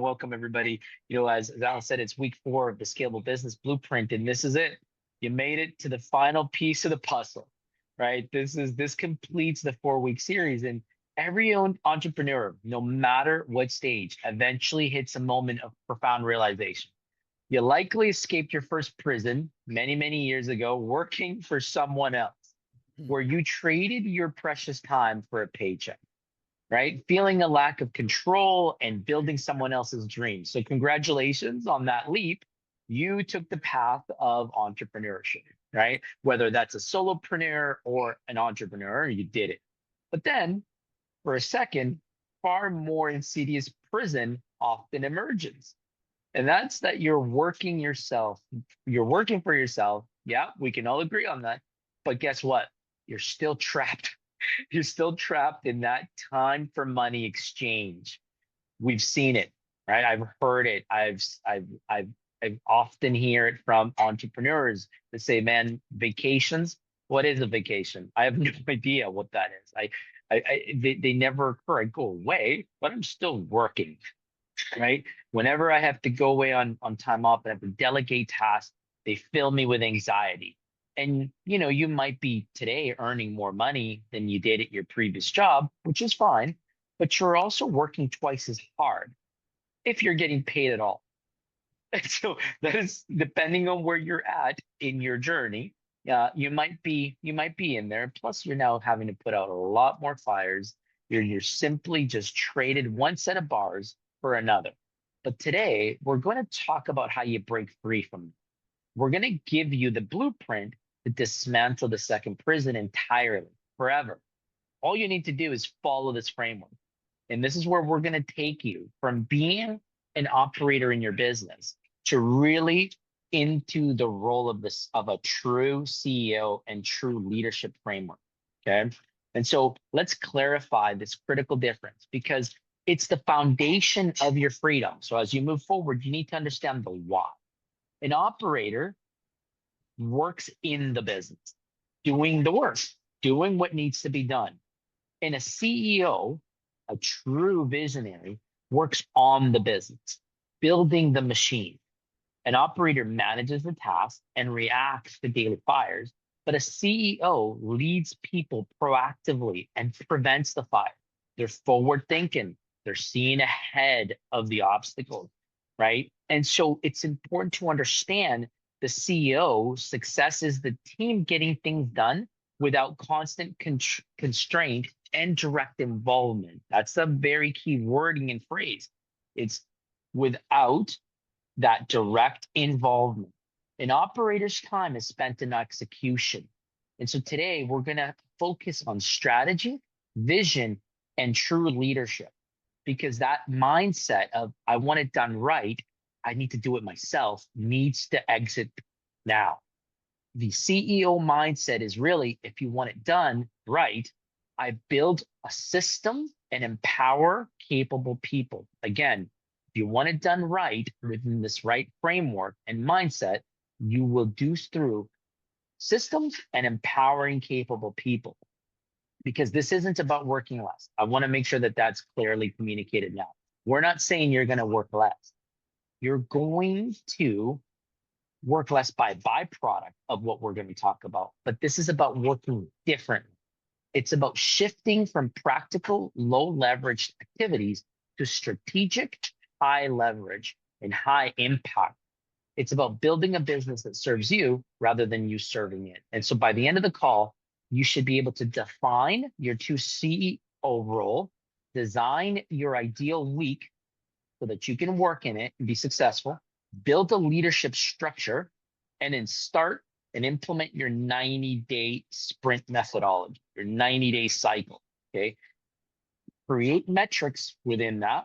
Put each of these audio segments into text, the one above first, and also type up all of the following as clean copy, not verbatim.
Welcome everybody. As Alan said, it's week 4 of the Scalable Business Blueprint, and this is it. You made it to the final piece of the puzzle, right? This completes the 4-week series, and every entrepreneur, no matter what stage, eventually hits a moment of profound realization. You likely escaped your first prison many, many years ago, working for someone else, where you traded your precious time for a paycheck, right? Feeling a lack of control and building someone else's dream. So, congratulations on that leap. You took the path of entrepreneurship, right? Whether that's a solopreneur or an entrepreneur, you did it. But then, for a second, far more insidious prison often emerges. And that's that you're working for yourself. Yeah, we can all agree on that. But guess what? You're still trapped. You're still trapped in that time for money exchange. We've seen it, right? I've heard it. I've often hear it from entrepreneurs that say, "Man, vacations. What is a vacation? I have no idea what that is. They never occur. I go away, but I'm still working, right? Whenever I have to go away on time off and have to delegate tasks, they fill me with anxiety. And you might be today earning more money than you did at your previous job, which is fine, but you're also working twice as hard if you're getting paid at all. And so that is depending on where you're at in your journey. You might be in there. Plus, you're now having to put out a lot more fires. You're simply just traded one set of bars for another. But today, we're going to talk about how you break free from it. We're going to give you the blueprint to dismantle the second prison entirely, forever. All you need to do is follow this framework. And this is where we're going to take you from being an operator in your business to really into the role of a true CEO and true leadership framework. Okay. And so let's clarify this critical difference because it's the foundation of your freedom. So as you move forward, you need to understand the why. An operator works in the business, doing the work, doing what needs to be done. And a CEO, a true visionary, works on the business, building the machine. An operator manages the task and reacts to daily fires, but a CEO leads people proactively and prevents the fire. They're forward thinking, they're seeing ahead of the obstacles, right? And so it's important to understand the CEO success is the team getting things done without constant constraint and direct involvement. That's a very key wording and phrase. It's without that direct involvement. An operator's time is spent in execution. And so today we're going to focus on strategy, vision, and true leadership because that mindset of I want it done right, I need to do it myself, needs to exit now. The CEO mindset is really if you want it done right, I build a system and empower capable people. Again, if you want it done right within this right framework and mindset, you will do through systems and empowering capable people because this isn't about working less. I want to make sure that that's clearly communicated now. We're not saying you're going to work less. You're going to work less by byproduct of what we're going to talk about, but this is about working differently. It's about shifting from practical, low leverage activities to strategic, high leverage and high impact. It's about building a business that serves you rather than you serving it. And so by the end of the call, you should be able to define your two CEO role, design your ideal week so that you can work in it and be successful, build a leadership structure, and then start and implement your 90-day sprint methodology, your 90-day cycle. Okay. Create metrics within that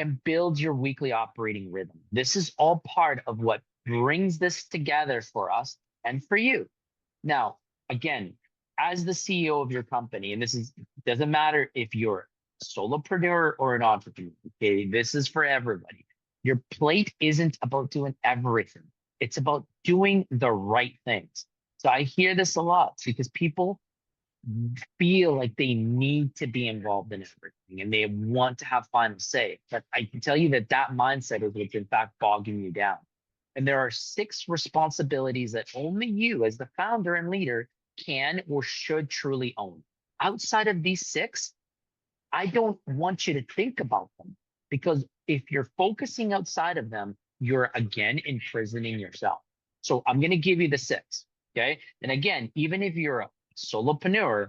and build your weekly operating rhythm. This is all part of what brings this together for us and for you. Now, again, as the CEO of your company, and doesn't matter if you're a solopreneur or an entrepreneur, okay, this is for everybody. Your plate isn't about doing everything. It's about doing the right things. So I hear this a lot because people feel like they need to be involved in everything and they want to have final say. But I can tell you that that mindset is what's in fact bogging you down. And there are 6 responsibilities that only you, as the founder and leader, can or should truly own. Outside of these 6, I don't want you to think about them, because if you're focusing outside of them, you're again imprisoning yourself. So I'm going to give you the 6. Okay. And again, even if you're a solopreneur,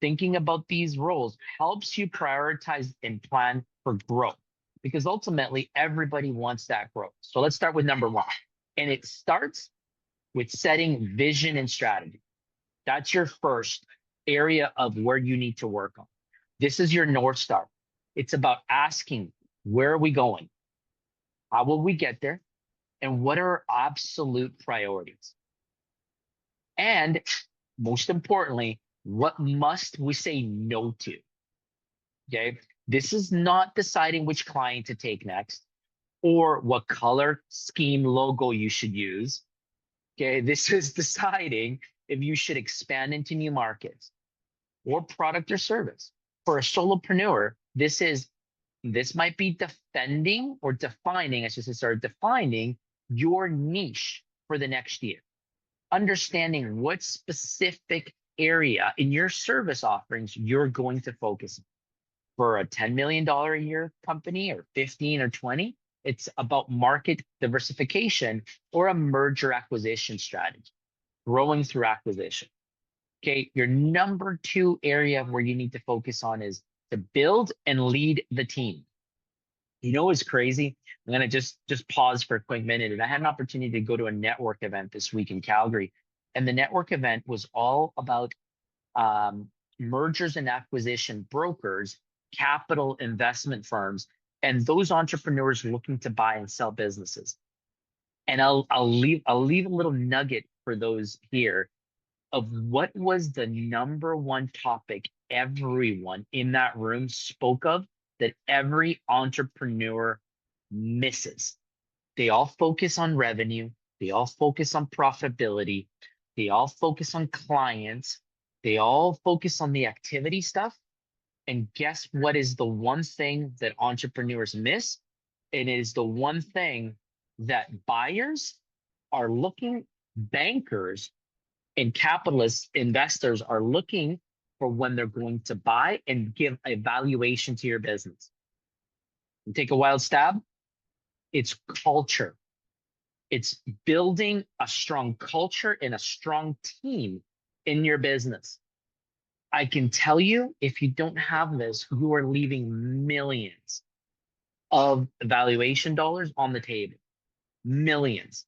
thinking about these roles helps you prioritize and plan for growth, because ultimately everybody wants that growth. So let's start with number 1. And it starts with setting vision and strategy. That's your first area of where you need to work on. This is your North Star. It's about asking, where are we going? How will we get there? And what are our absolute priorities? And most importantly, what must we say no to? Okay. This is not deciding which client to take next or what color scheme logo you should use. Okay. This is deciding if you should expand into new markets or product or service. For a solopreneur, this might be defending or defining, I should say, defining your niche for the next year. Understanding what specific area in your service offerings you're going to focus on. For a $10 million a year company or 15 or 20, it's about market diversification or a merger acquisition strategy, growing through acquisition. Okay, your number 2 area where you need to focus on is to build and lead the team. You know what's crazy? I'm gonna just pause for a quick minute. And I had an opportunity to go to a network event this week in Calgary, and the network event was all about mergers and acquisition brokers, capital investment firms, and those entrepreneurs looking to buy and sell businesses. And I'll leave a little nugget for those here of what was the number 1 topic everyone in that room spoke of that every entrepreneur misses. They all focus on revenue. They all focus on profitability. They all focus on clients. They all focus on the activity stuff. And guess what is the one thing that entrepreneurs miss? It is the one thing that buyers are looking, bankers and capitalist investors are looking for when they're going to buy and give a valuation to your business. And take a wild stab. It's culture. It's building a strong culture and a strong team in your business. I can tell you, if you don't have this, you are leaving millions of valuation dollars on the table. Millions.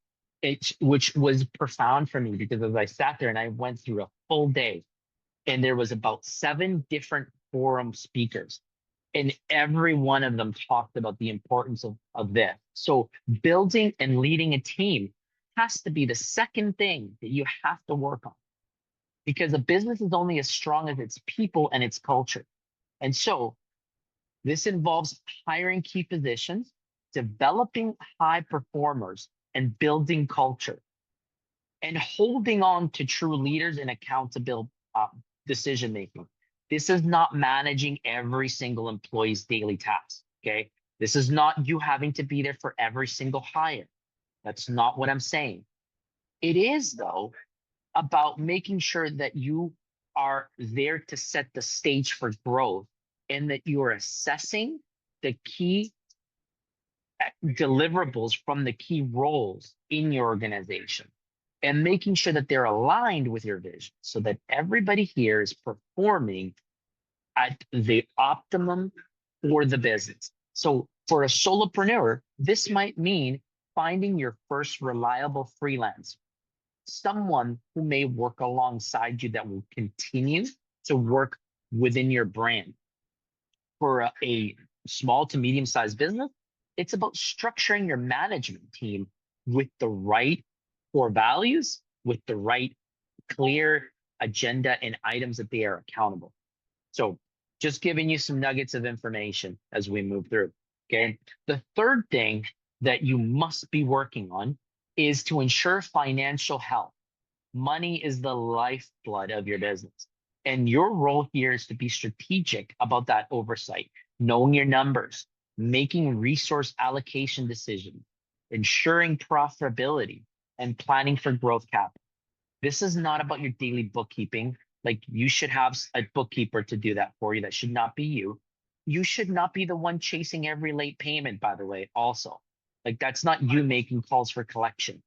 Which was profound for me, because as I sat there and I went through a full day, and there was about 7 different forum speakers, and every one of them talked about the importance of this. So building and leading a team has to be the second thing that you have to work on, because a business is only as strong as its people and its culture. And so this involves hiring key positions, developing high performers, and building culture, and holding on to true leaders and accountable decision making. This is not managing every single employee's daily tasks. Okay. This is not you having to be there for every single hire. That's not what I'm saying. It is, though, about making sure that you are there to set the stage for growth, and that you are assessing the key deliverables from the key roles in your organization, and making sure that they're aligned with your vision, so that everybody here is performing at the optimum for the business. So for a solopreneur, this might mean finding your first reliable freelance, someone who may work alongside you that will continue to work within your brand. For a small to medium-sized business, it's about structuring your management team with the right core values, with the right clear agenda and items that they are accountable. So just giving you some nuggets of information as we move through. Okay. The third thing that you must be working on is to ensure financial health. Money is the lifeblood of your business. And your role here is to be strategic about that oversight, knowing your numbers, making resource allocation decisions, ensuring profitability, and planning for growth capital. This is not about your daily bookkeeping. Like, you should have a bookkeeper to do that for you. That should not be you. You should not be the one chasing every late payment, by the way, also. Like, that's not you making calls for collection.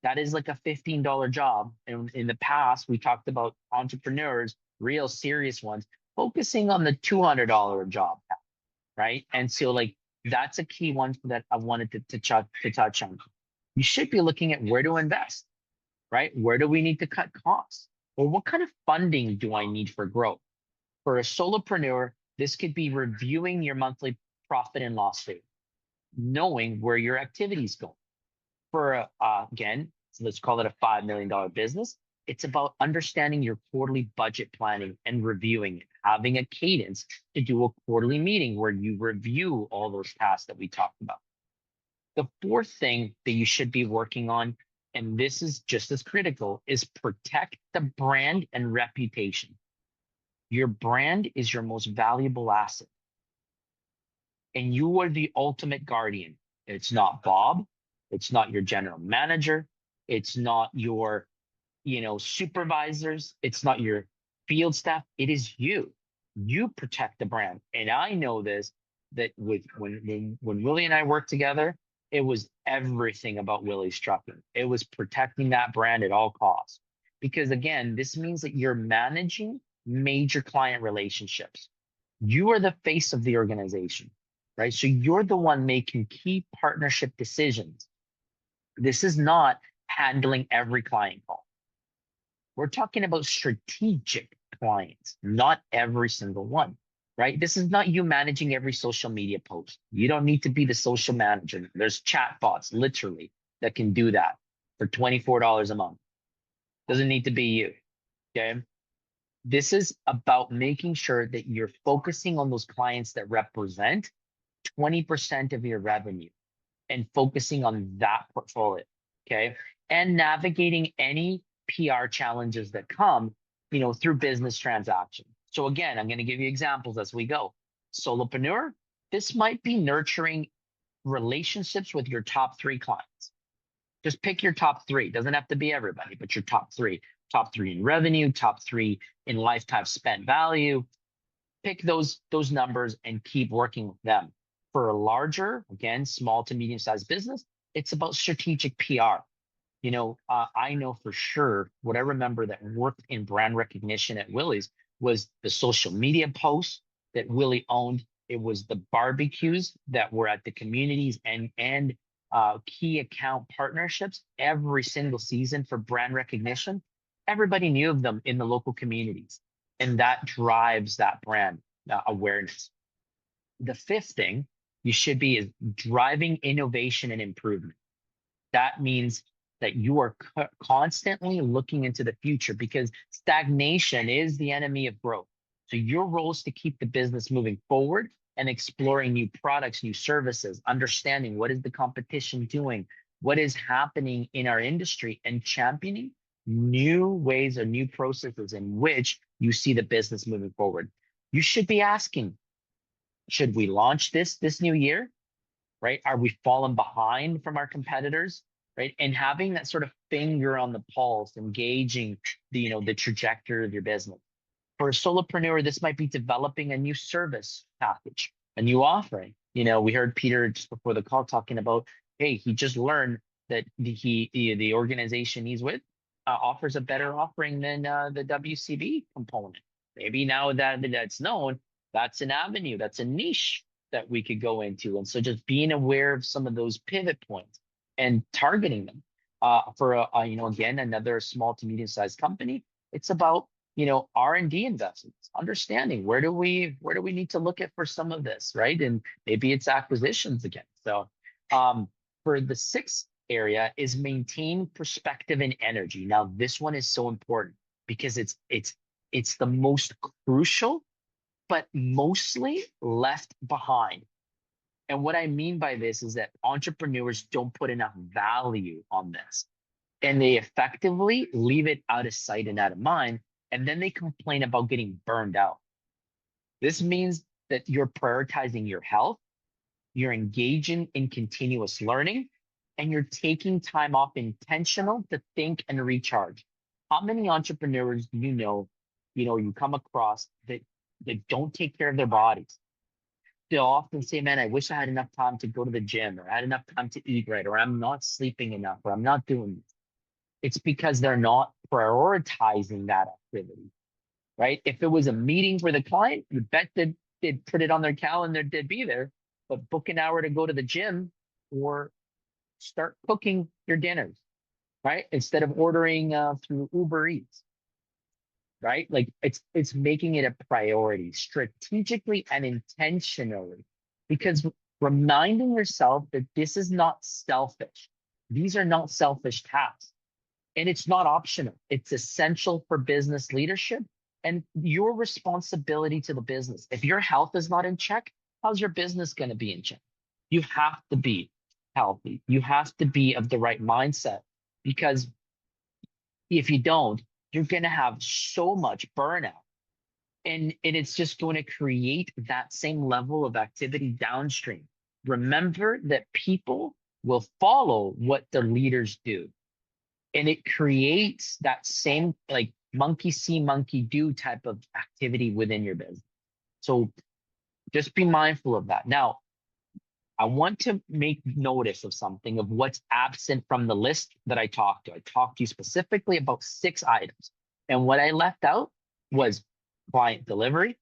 That is like a $15 job. And in the past, we talked about entrepreneurs, real serious ones, focusing on the $200 job, right? And so, like, that's a key one that I wanted to touch on. You should be looking at where to invest, right? Where do we need to cut costs? Or what kind of funding do I need for growth? For a solopreneur, this could be reviewing your monthly profit and loss statement, knowing where your activities go. For again, so let's call it a $5 million business. It's about understanding your quarterly budget planning and reviewing it, having a cadence to do a quarterly meeting where you review all those tasks that we talked about. The fourth thing that you should be working on, and this is just as critical, is protect the brand and reputation. Your brand is your most valuable asset, and you are the ultimate guardian. It's not Bob. It's not your general manager. It's not your, supervisors. It's not your field staff. It is you. You protect the brand. And I know this, that when Willie and I worked together, it was everything about Willie's Trucking. It was protecting that brand at all costs. Because again, this means that you're managing major client relationships. You are the face of the organization, right? So you're the one making key partnership decisions. This is not handling every client call. We're talking about strategic clients, not every single one, right? This is not you managing every social media post. You don't need to be the social manager. There's chatbots literally that can do that for $24 a month. Doesn't need to be you, okay? This is about making sure that you're focusing on those clients that represent 20% of your revenue and focusing on that portfolio, okay? And navigating any PR challenges that come, through business transactions. So again, I'm going to give you examples as we go. Solopreneur, this might be nurturing relationships with your top 3 clients. Just pick your top 3. Doesn't have to be everybody, but your top 3. Top 3 in revenue, top 3 in lifetime spent value. Pick those numbers and keep working with them. For a larger, again, small to medium-sized business, it's about strategic PR. I know for sure what I remember that worked in brand recognition at Willie's was the social media posts that Willie owned. It was the barbecues that were at the communities and key account partnerships every single season for brand recognition. Everybody knew of them in the local communities, and that drives that brand awareness. The fifth thing you should be is driving innovation and improvement. That means that you are constantly looking into the future, because stagnation is the enemy of growth. So your role is to keep the business moving forward and exploring new products, new services, understanding what is the competition doing, what is happening in our industry, and championing new ways or new processes in which you see the business moving forward. You should be asking, should we launch this new year? Right? Are we falling behind from our competitors? Right? And having that sort of finger on the pulse, engaging the trajectory of your business. For a solopreneur, this might be developing a new service package, a new offering. We heard Peter just before the call talking about, hey, he just learned that the organization he's with offers a better offering than the WCB component. Maybe now that that's known, that's an avenue, that's a niche that we could go into. And so just being aware of some of those pivot points and targeting them. For again, another small to medium-sized company, it's about R&D investments, understanding where do we need to look at for some of this, right? And maybe it's acquisitions again. So for the sixth area is maintain perspective and energy. Now this one is so important because it's the most crucial, but mostly left behind. And what I mean by this is that entrepreneurs don't put enough value on this, and they effectively leave it out of sight and out of mind. and then they complain about getting burned out. This means that you're prioritizing your health, you're engaging in continuous learning, and you're taking time off intentional to think and recharge. How many entrepreneurs do you come across that don't take care of their bodies? They'll often say, man, I wish I had enough time to go to the gym, or I had enough time to eat right, or I'm not sleeping enough, or I'm not doing this. It's because they're not prioritizing that activity, right? If it was a meeting for the client, you bet they'd put it on their calendar, they'd be there. But book an hour to go to the gym or start cooking your dinners, right? Instead of ordering through Uber Eats, right? Like it's making it a priority strategically and intentionally, because reminding yourself that this is not selfish. These are not selfish tasks, and it's not optional. It's essential for business leadership and your responsibility to the business. If your health is not in check, how's your business going to be in check? You have to be healthy. You have to be of the right mindset, because if you don't, you're going to have so much burnout. And it's just going to create that same level of activity downstream. Remember that people will follow what their leaders do. And it creates that same like monkey see, monkey do type of activity within your business. So just be mindful of that. Now, I want to make notice of something of what's absent from the list that I talked to. I talked to you specifically about 6 items. And what I left out was client delivery,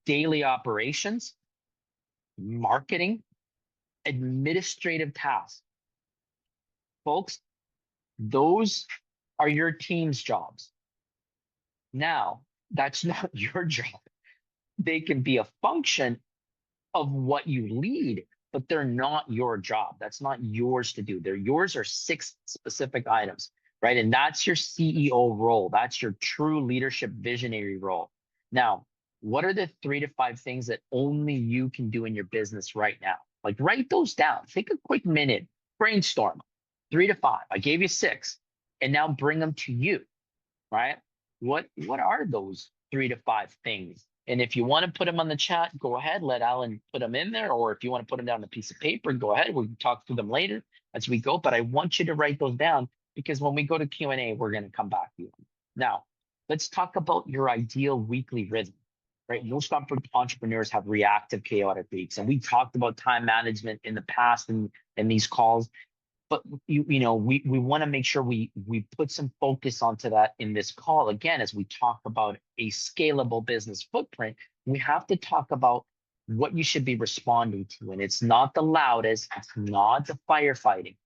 daily operations, marketing, administrative tasks. Folks, those are your team's jobs. Now, that's not your job. They can be a function of what you lead, but they're not your job. That's not yours to do. Yours are 6 specific items, right? And that's your CEO role. That's your true leadership visionary role. Now, what are the 3 to 5 things that only you can do in your business right now? Like write those down. Take a quick minute, brainstorm. 3 to 5. I gave you 6, and now bring them to you, right? What are those 3 to 5 things? And if you want to put them on the chat, go ahead, let Alan put them in there. Or if you want to put them down on a piece of paper, go ahead. We can talk through them later as we go. But I want you to write those down, because when we go to Q&A, we're going to come back to you. Now, let's talk about your ideal weekly rhythm, right? Most entrepreneurs have reactive, chaotic weeks. And we talked about time management in the past in these calls. But we want to make sure we put some focus onto that in this call. Again, as we talk about a scalable business footprint, we have to talk about what you should be responding to. And it's not the loudest, it's not the firefighting,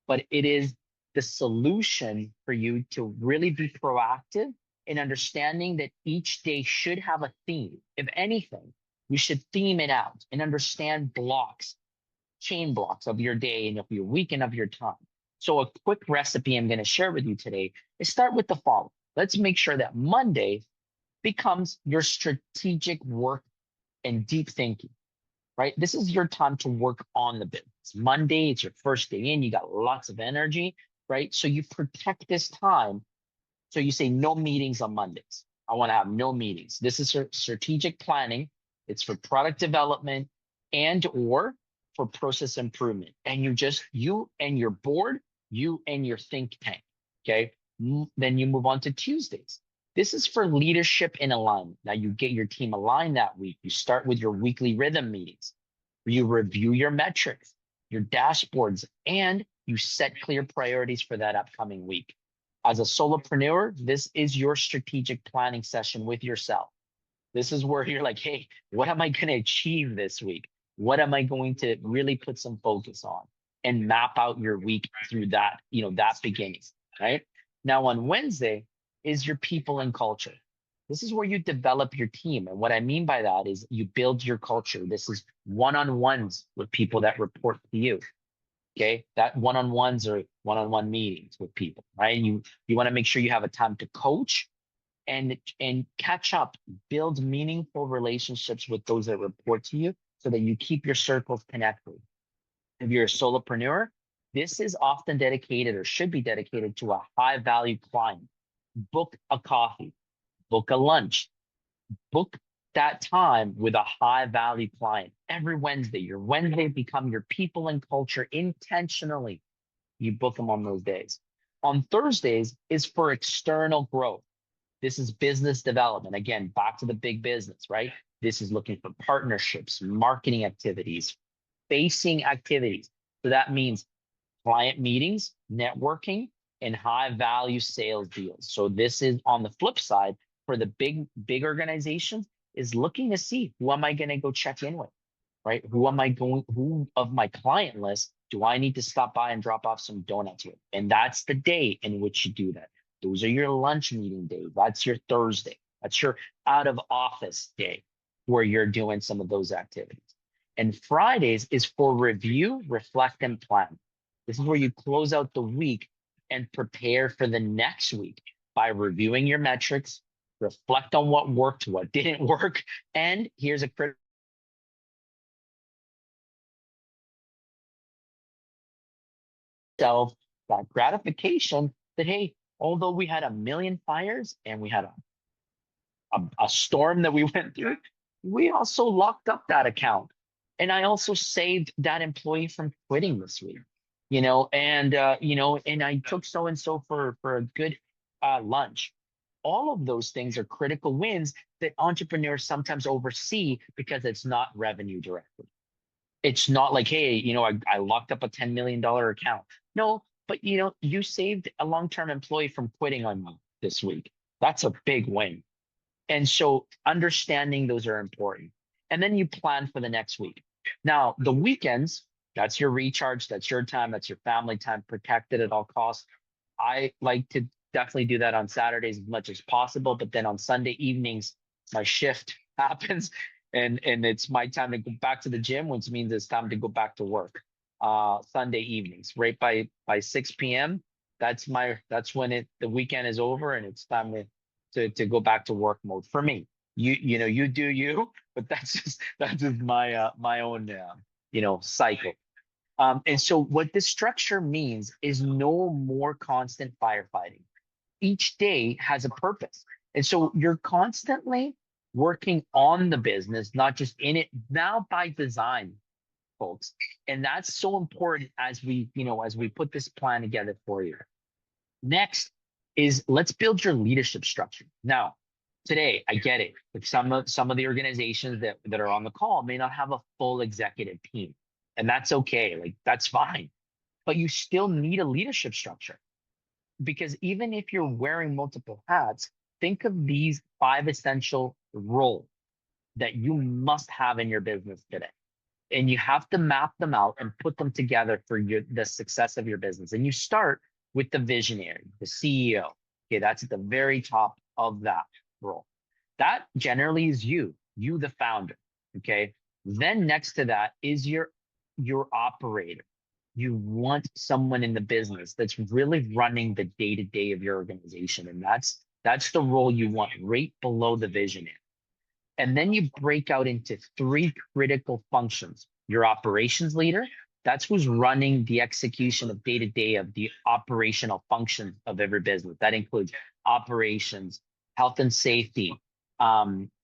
but it is the solution for you to really be proactive in understanding that each day should have a theme. If anything, we should theme it out and understand blocks, chain blocks of your day and of your week and of your time. So a quick recipe I'm going to share with you today is start with the following. Let's make sure that Monday becomes your strategic work and deep thinking, right? This is your time to work on the business. Monday, it's your first day in, you got lots of energy, right? So you protect this time. So you say no meetings on Mondays. I want to have no meetings. This is strategic planning. It's for product development or for process improvement. And you and your board, you and your think tank, okay? Then you move on to Tuesdays. This is for leadership and alignment. Now you get your team aligned that week. You start with your weekly rhythm meetings, where you review your metrics, your dashboards, and you set clear priorities for that upcoming week. As a solopreneur, this is your strategic planning session with yourself. This is where you're like, hey, what am I going to achieve this week? What am I going to really put some focus on, and map out your week through that, that beginning, right? Now on Wednesday is your people and culture. This is where you develop your team. And what I mean by that is you build your culture. This is one-on-ones with people that report to you. Okay. That one-on-ones or one-on-one meetings with people, right? You want to make sure you have a time to coach and catch up, build meaningful relationships with those that report to you, so that you keep your circles connected. If you're a solopreneur, this is often dedicated or should be dedicated to a high value client. Book a coffee, book a lunch, book that time with a high value client every Wednesday. Your Wednesday become your people and culture intentionally. You book them on those days. On Thursdays is for external growth. This is business development. Again, back to the big business, right? This is looking for partnerships, marketing activities, facing activities. So that means client meetings, networking, and high value sales deals. So this is on the flip side for the big organizations is looking to see who am I going to go check in with, right? Who of my client list do I need to stop by and drop off some donuts with? And that's the day in which you do that. Those are your lunch meeting days. That's your Thursday. That's your out of office day where you're doing some of those activities. And Fridays is for review, reflect, and plan. This is where you close out the week and prepare for the next week by reviewing your metrics, reflect on what worked, what didn't work, and here's a critical self that gratification that, hey, although we had a million fires and we had a storm that we went through, we also locked up that account. And I also saved that employee from quitting this week, and I took so and so for a good lunch. All of those things are critical wins that entrepreneurs sometimes oversee because it's not revenue directly. It's not like, hey, I locked up a $10 million account. No, but you saved a long-term employee from quitting on you this week. That's a big win. And so understanding those are important. And then you plan for the next week. Now, the weekends, that's your recharge, that's your time, that's your family time, protected at all costs. I like to definitely do that on Saturdays as much as possible, but then on Sunday evenings, my shift happens and it's my time to go back to the gym, which means it's time to go back to work. Sunday evenings, right by 6 p.m. That's when the weekend is over and it's time to go back to work mode for me. You do you, but that's just my own cycle. And so what this structure means is no more constant firefighting. Each day has a purpose. And so you're constantly working on the business, not just in it, now by design, folks. And that's so important as we put this plan together for you. Next is let's build your leadership structure. Now, today, I get it. Like some of the organizations that are on the call may not have a full executive team, and that's okay. Like that's fine. But you still need a leadership structure because even if you're wearing multiple hats, think of these 5 essential roles that you must have in your business today. And you have to map them out and put them together for the success of your business. And you start with the visionary, the CEO. Okay, that's at the very top of that role. That generally is you, the founder. Okay. Then next to that is your operator. You want someone in the business that's really running the day-to-day of your organization. And that's the role you want right below the visionary. And then you break out into 3 critical functions. Your operations leader, that's who's running the execution of day-to-day of the operational functions of every business. That includes operations, health and safety,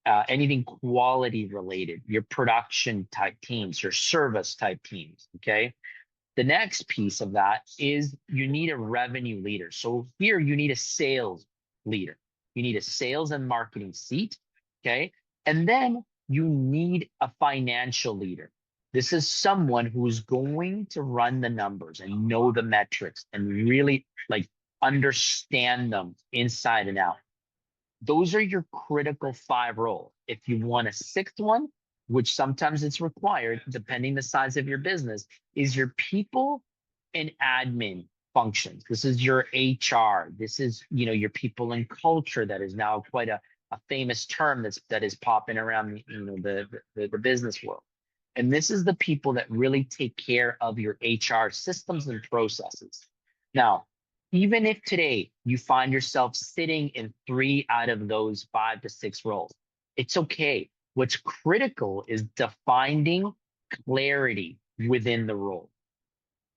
anything quality related, your production type teams, your service type teams, okay? The next piece of that is you need a revenue leader. So here you need a sales leader. You need a sales and marketing seat, okay? And then you need a financial leader. This is someone who's going to run the numbers and know the metrics and really like understand them inside and out. Those are your critical 5 roles. If you want a 6th one, which sometimes it's required, depending the size of your business, is your people and admin functions. This is your HR. This is, your people and culture. That is now quite a famous term that is popping around, the business world. And this is the people that really take care of your HR systems and processes. Now, even if today you find yourself sitting in 3 out of those 5 to 6 roles, it's okay. What's critical is defining clarity within the role.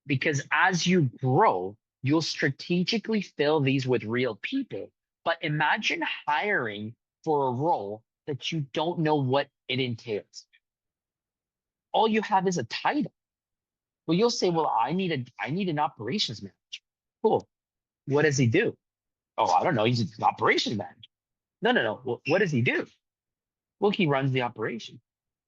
Because as you grow, you'll strategically fill these with real people, But imagine hiring for a role that you don't know what it entails. All you have is a title. Well, you'll say, well, I need an operations manager. Cool. What does he do? Oh, I don't know. He's an operations manager. No, no, no. Well, what does he do? Well, he runs the operation.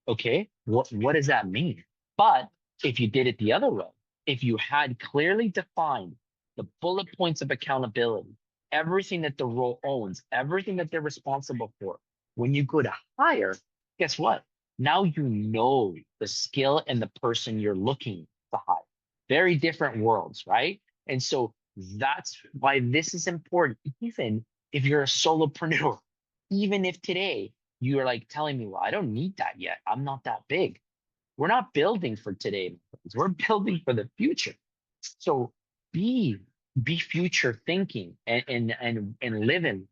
Okay. What does that mean? But if you did it the other way, if you had clearly defined the bullet points of accountability, everything that the role owns, everything that they're responsible for, when you go to hire, guess what? Now you know the skill and the person you're looking to hire. Very different worlds, right? And so that's why this is important, even if you're a solopreneur, even if today you're like telling me, well, I don't need that yet. I'm not that big. We're not building for today. We're building for the future. So be be future thinking and living,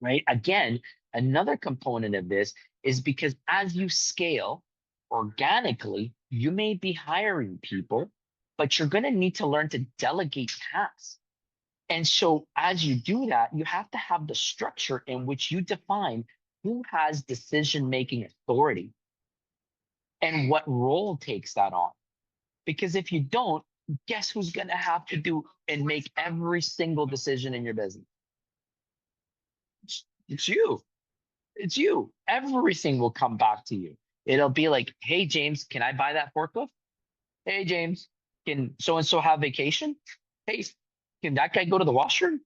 right? Again, another component of this is because as you scale organically, you may be hiring people, but you're going to need to learn to delegate tasks. And so as you do that, you have to have the structure in which you define who has decision-making authority and what role takes that on. Because if you don't, guess who's going to have to do and make every single decision in your business? It's you. It's you. Everything will come back to you. It'll be like, hey, James, can I buy that forklift? Hey, James, can so and so have vacation? Hey, can that guy go to the washroom?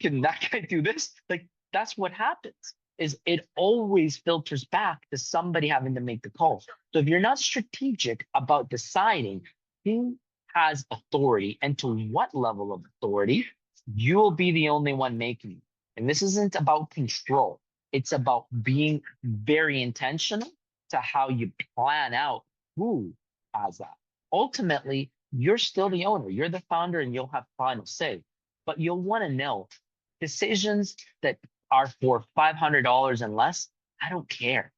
Can that guy do this? Like, that's what happens. Is it always filters back to somebody having to make the call. So if you're not strategic about deciding who has authority and to what level of authority, you'll be the only one making it. And this isn't about control. It's about being very intentional to how you plan out who has that. Ultimately, you're still the owner. You're the founder and you'll have final say. But you'll want to know decisions that are for $500 and less. I don't care.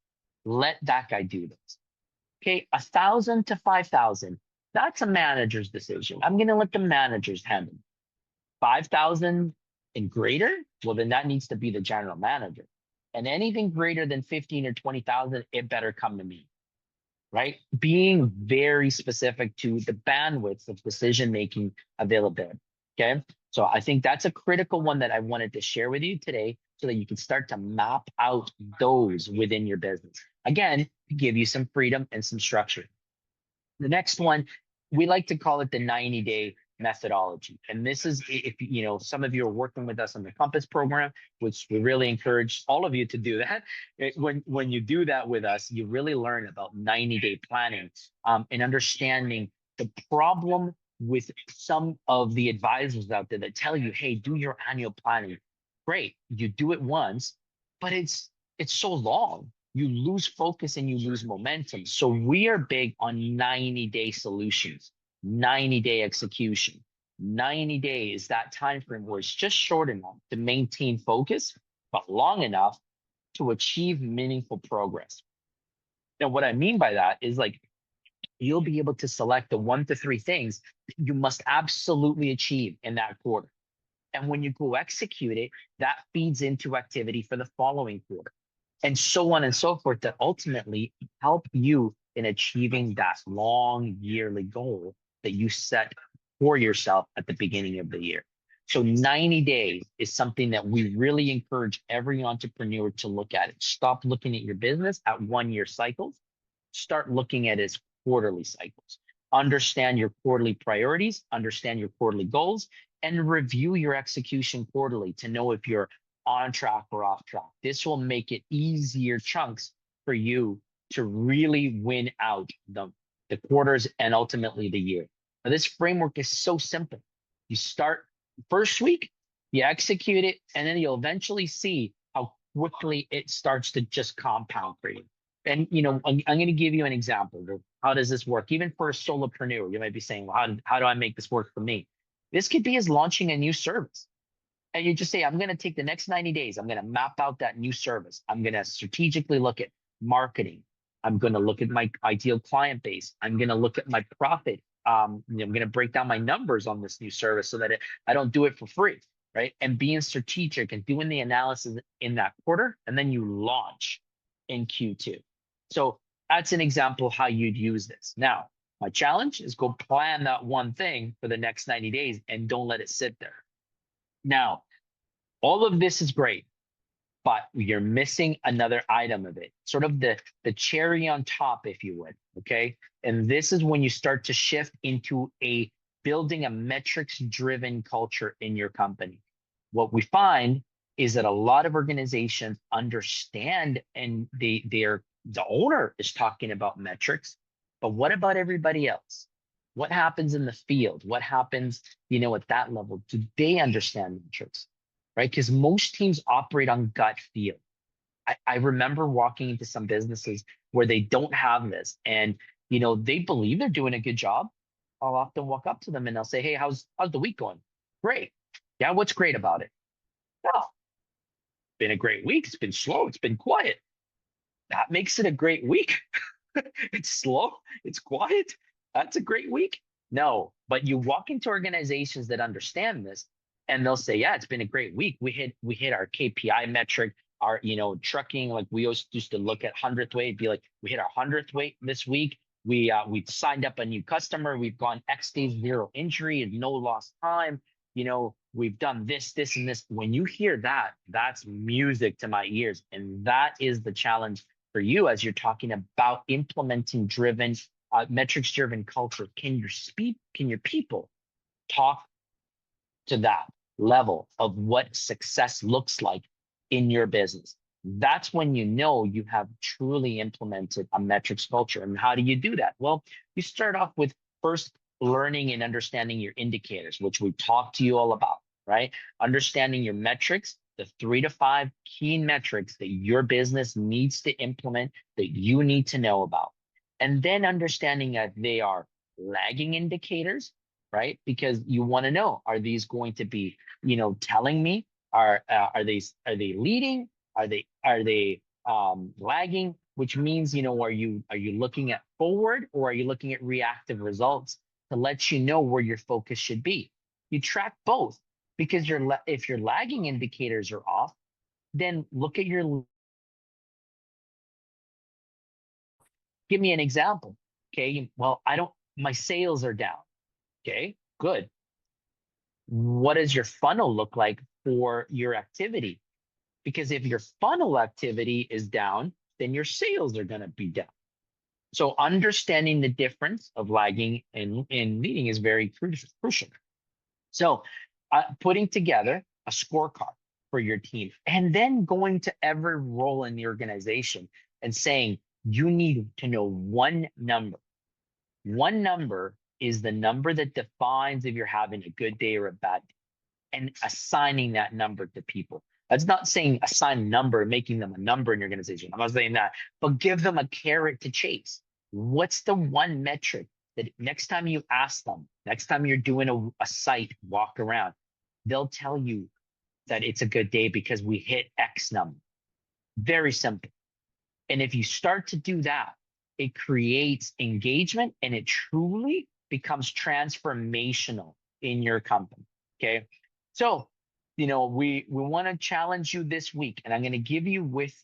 Let that guy do this. Okay, 1,000 to 5,000. That's a manager's decision. I'm going to let the managers handle it. 5,000 and greater, well, then that needs to be the general manager. And anything greater than 15 or 20,000, it better come to me, right? Being very specific to the bandwidth of decision-making availability, okay? So I think that's a critical one that I wanted to share with you today so that you can start to map out those within your business. Again, to give you some freedom and some structure. The next one, we like to call it the 90-day methodology. And this is, if you know, some of you are working with us on the Compass program, which we really encourage all of you to do that. When you do that with us, you really learn about 90-day planning and understanding the problem with some of the advisors out there that tell you, hey, do your annual planning. Great, you do it once, but it's so long. You lose focus and you lose momentum. So we are big on 90-day solutions, 90-day execution. 90 days, that time frame where it's just short enough to maintain focus, but long enough to achieve meaningful progress. Now, what I mean by that is like you'll be able to select the 1 to 3 things you must absolutely achieve in that quarter. And when you go execute it, that feeds into activity for the following quarter, and so on and so forth, that ultimately help you in achieving that long yearly goal that you set for yourself at the beginning of the year. So 90 days is something that we really encourage every entrepreneur to look at it. Stop looking at your business at 1-year cycles. Start looking at it as quarterly cycles. Understand your quarterly priorities, understand your quarterly goals, and review your execution quarterly to know if you're on track or off track. This will make it easier chunks for you to really win out the quarters and ultimately the year. Now, this framework is so simple. You start first week, you execute it, and then you'll eventually see how quickly it starts to just compound for you. And you know, I'm going to give you an example of how does this work. Even for a solopreneur, you might be saying, well, how do I make this work for me? This could be as launching a new service. And you just say, I'm going to take the next 90 days. I'm going to map out that new service. I'm going to strategically look at marketing. I'm going to look at my ideal client base. I'm going to look at my profit. I'm going to break down my numbers on this new service so that I don't do it for free. right? And being strategic and doing the analysis in that quarter, and then you launch in Q2. So that's an example of how you'd use this. Now, my challenge is go plan that one thing for the next 90 days and don't let it sit there. Now, all of this is great, but you're missing another item of it, sort of the cherry on top, if you would. Okay. And this is when you start to shift into a building a metrics driven culture in your company. What we find is that a lot of organizations understand, and the owner is talking about metrics, but what about everybody else? What happens in the field? What happens, at that level? Do they understand metrics? Right? Because most teams operate on gut feel. I remember walking into some businesses where they don't have this, and they believe they're doing a good job. I'll often walk up to them and they'll say, "Hey, how's the week going?" "Great." "Yeah, what's great about it?" "Oh, been a great week. It's been slow. It's been quiet." That makes it a great week. It's slow. It's quiet. That's a great week. No, but you walk into organizations that understand this, and they'll say, "Yeah, it's been a great week. We hit our KPI metric, our trucking. Like we always used to look at 100th weight, be like, we hit our 100th weight this week. We signed up a new customer. We've gone X days, 0 injury and no lost time. We've done this, this, and this." When you hear that, that's music to my ears, and that is the challenge for you as you're talking about implementing metrics driven culture. Can your people talk to that level of what success looks like in your business? That's when you have truly implemented a metrics culture. And how do you do that? Well, you start off with first learning and understanding your indicators, which we talked to you all about, right? Understanding your metrics, the 3 to 5 key metrics that your business needs to implement, that you need to know about. And then understanding that they are lagging indicators, right? Because you want to know, are these going to be, telling me, are they leading? Are they lagging? Which means, are you looking at forward, or are you looking at reactive results to let you know where your focus should be? You track both, because if your lagging indicators are off, then look at give me an example. Okay, well, my sales are down. Okay, good. What does your funnel look like for your activity? Because if your funnel activity is down, then your sales are going to be down. So understanding the difference of lagging and leading is very crucial. So putting together a scorecard for your team, and then going to every role in the organization and saying, you need to know one number. One number is the number that defines if you're having a good day or a bad day, and assigning that number to people. That's not saying assign a number, making them a number in your organization. I'm not saying that, but give them a carrot to chase. What's the one metric that next time you ask them, next time you're doing a site walk around, they'll tell you that it's a good day because we hit X number. Very simple. And if you start to do that, it creates engagement, and it truly becomes transformational in your company. Okay. So, we want to challenge you this week, and I'm going to give you with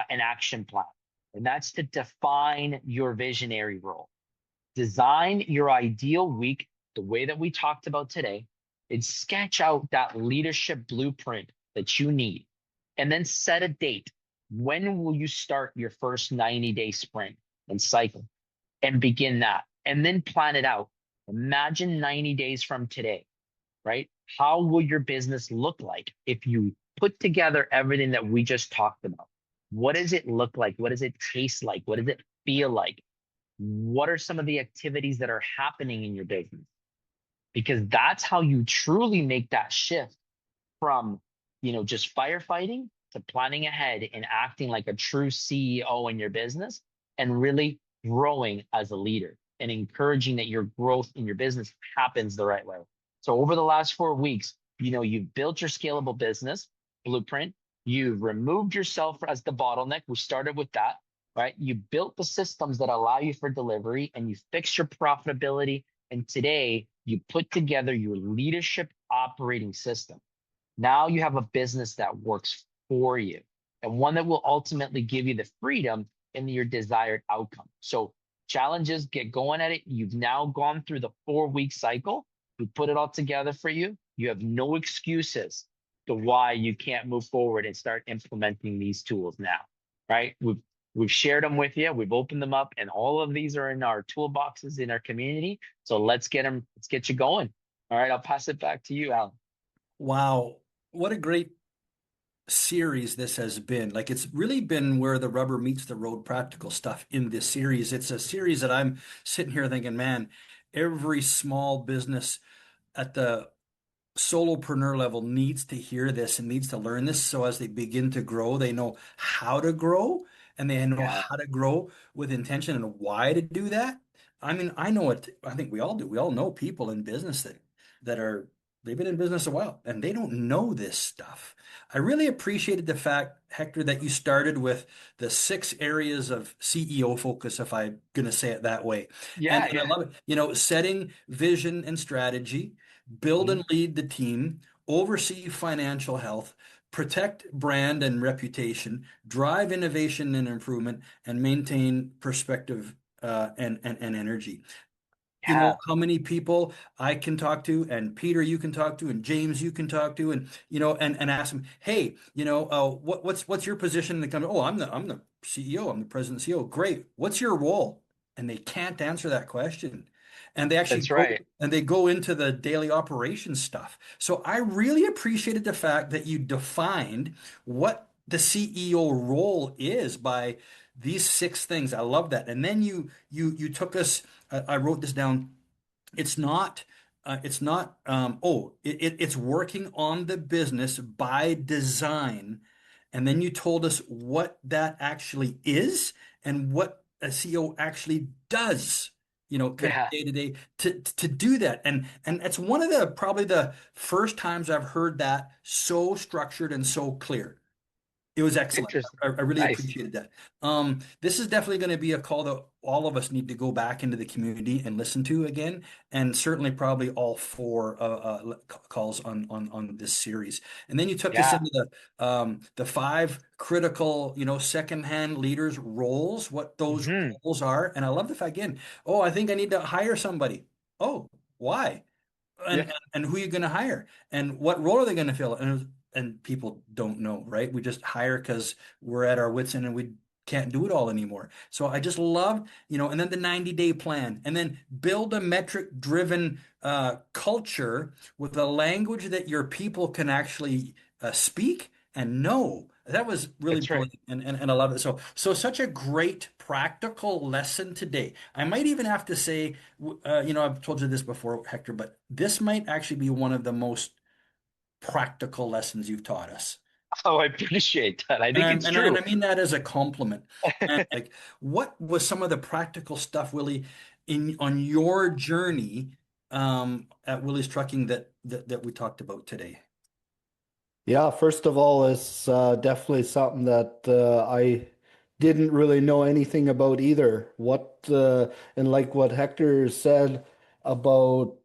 an action plan, and that's to define your visionary role. Design your ideal week the way that we talked about today, and sketch out that leadership blueprint that you need, and then set a date. When will you start your first 90-day sprint and cycle, and begin that, and then plan it out. Imagine 90 days from today, right? How will your business look like if you put together everything that we just talked about? What does it look like? What does it taste like? What does it feel like? What are some of the activities that are happening in your business? Because that's how you truly make that shift from, just firefighting to planning ahead and acting like a true CEO in your business, and really growing as a leader and encouraging that your growth in your business happens the right way. So over the last 4 weeks, you've built your scalable business blueprint. You've removed yourself as the bottleneck. We started with that, right? You built the systems that allow you for delivery, and you fixed your profitability. And today you put together your leadership operating system. Now you have a business that works for you and one that will ultimately give you the freedom and your desired outcome. So challenges, get going at it. You've now gone through the 4 week cycle. We put it all together for you. You have no excuses to why you can't move forward and start implementing these tools now, right? We've shared them with you. We've opened them up, and all of these are in our toolboxes in our community. So let's get them. Let's get you going. All right, I'll pass it back to you, Alan. Wow, what a great series this has been. Like it's really been where the rubber meets the road, practical stuff in this series. It's a series that I'm sitting here thinking, man, every small business at the solopreneur level needs to hear this and needs to learn this so as they begin to grow, they know how to grow and they know Yeah, how to grow with intention and why to do that. I mean, I know it, I think we all do. We all know people in business that are they've been in business a while and they don't know this stuff. I really appreciated the fact, Hector, that you started with the 6 areas of CEO focus, if I'm going to say it that way. yeah, And I yeah. love it. Setting vision and strategy, build Mhm. and lead the team, oversee financial health, protect brand and reputation, drive innovation and improvement, and maintain perspective and energy. You know Yeah, how many people I can talk to, and Peter you can talk to, and James you can talk to, and and ask them, hey, what's your position in the company? Oh, I'm the CEO, I'm the president CEO. Great. What's your role? And they can't answer that question. And they actually that's right. go into the daily operations stuff. So I really appreciated the fact that you defined what the CEO role is by these 6 things. I love that. And then you took us. I wrote this down. It's not. It's not. It's working on the business by design, and then you told us what that actually is and what a CEO actually does. Kind of Yeah, day to day to do that, and it's one of the probably the first times I've heard that so structured and so clear. It was excellent. interesting. I really Nice. appreciated that. This is definitely going to be a call that all of us need to go back into the community and listen to again, and certainly probably all 4 calls on this series. And then you took us Yeah. into the 5 critical, secondhand leaders roles, what those Hmm. roles are. And I love the fact again. Oh, I think I need to hire somebody. Oh, why? Yeah, And who are you going to hire and what role are they going to fill and people don't know, right? We just hire because we're at our wits end and we can't do it all anymore. So I just love, and then the 90-day plan and then build a metric driven culture with a language that your people can actually speak and know. That was really that's right. brilliant, and I love it. So such a great practical lesson today. I might even have to say, I've told you this before, Hector, but this might actually be one of the most practical lessons you've taught us. Oh, I appreciate that. I And think I, it's and I, and true. I mean that as a compliment. And like, what was some of the practical stuff, Willie, in on your journey at Willie's Trucking that we talked about today? Yeah, first of all, it's definitely something that I didn't really know anything about either. And like what Hector said about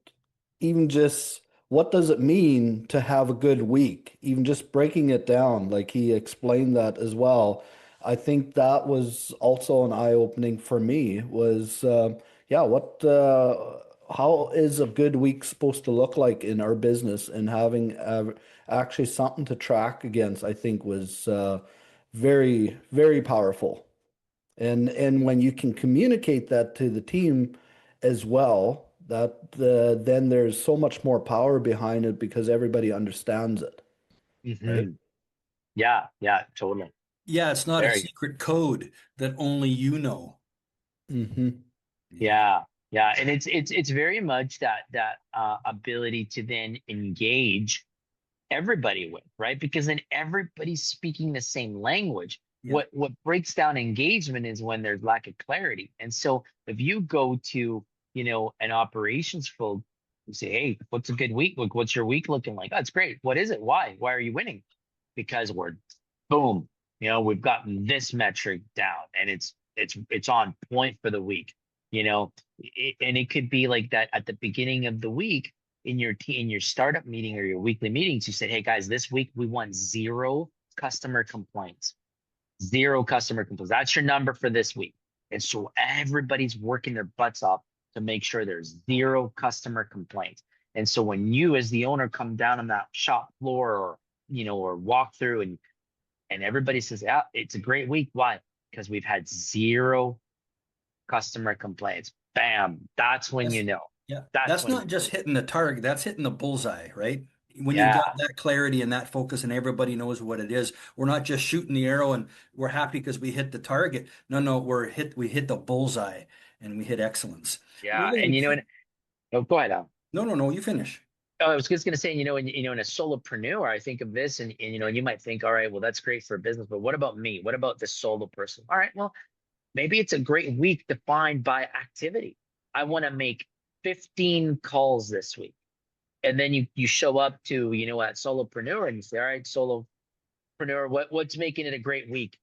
even just what does it mean to have a good week, even just breaking it down, like he explained that as well. I think that was also an eye-opening for me was, yeah, how is a good week supposed to look like in our business and having actually something to track against, I think was very, very powerful. And when you can communicate that to the team as well, then there's so much more power behind it because everybody understands it, right? Hmm. Yeah, yeah, totally. Yeah, it's not a Very good. secret code that only you know. Hmm. Yeah. Yeah, yeah, and it's very much that ability to then engage everybody with, right? Because then everybody's speaking the same language. Yeah. What breaks down engagement is when there's lack of clarity. And so if you go to, an operations folk, you say, hey, what's a good week? Like, what's your week looking like? That's great. What is it? Why? Why are you winning? Because we're boom, we've gotten this metric down and it's on point for the week, and it could be like that at the beginning of the week. in your startup meeting or your weekly meetings, you said, hey guys, this week we want zero customer complaints. Zero customer complaints. That's your number for this week. And so everybody's working their butts off to make sure there's zero customer complaints. And so when you as the owner come down on that shop floor or or walk through and everybody says, yeah, it's a great week. Why? Because we've had zero customer complaints. Bam. That's when That's, you know. yeah, That's that's when not just hitting the target, that's hitting the bullseye, right? When you've yeah, got that clarity and that focus and everybody knows what it is, we're not just shooting the arrow and we're happy because we hit the target. No, no, we hit the bullseye and we hit excellence. yeah. Really, And oh, go ahead, Al. no, no, no, you finish. Oh, I was just gonna say, in a solopreneur, I think of this and you might think, all right, well, that's great for a business, but what about me? What about the solo person? All right, well, maybe it's a great week defined by activity. I want to make 15 calls this week. And then you show up to, at solopreneur and you say, all right, solopreneur, what's making it a great week?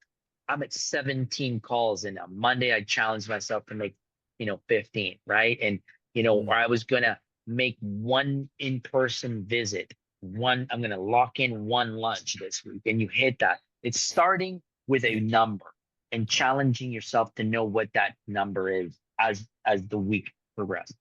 I'm at 17 calls and on Monday I challenged myself to make, 15, right? And, or I was gonna make one in-person visit. I'm gonna lock in one lunch this week and you hit that. It's starting with a number and challenging yourself to know what that number is as the week progresses.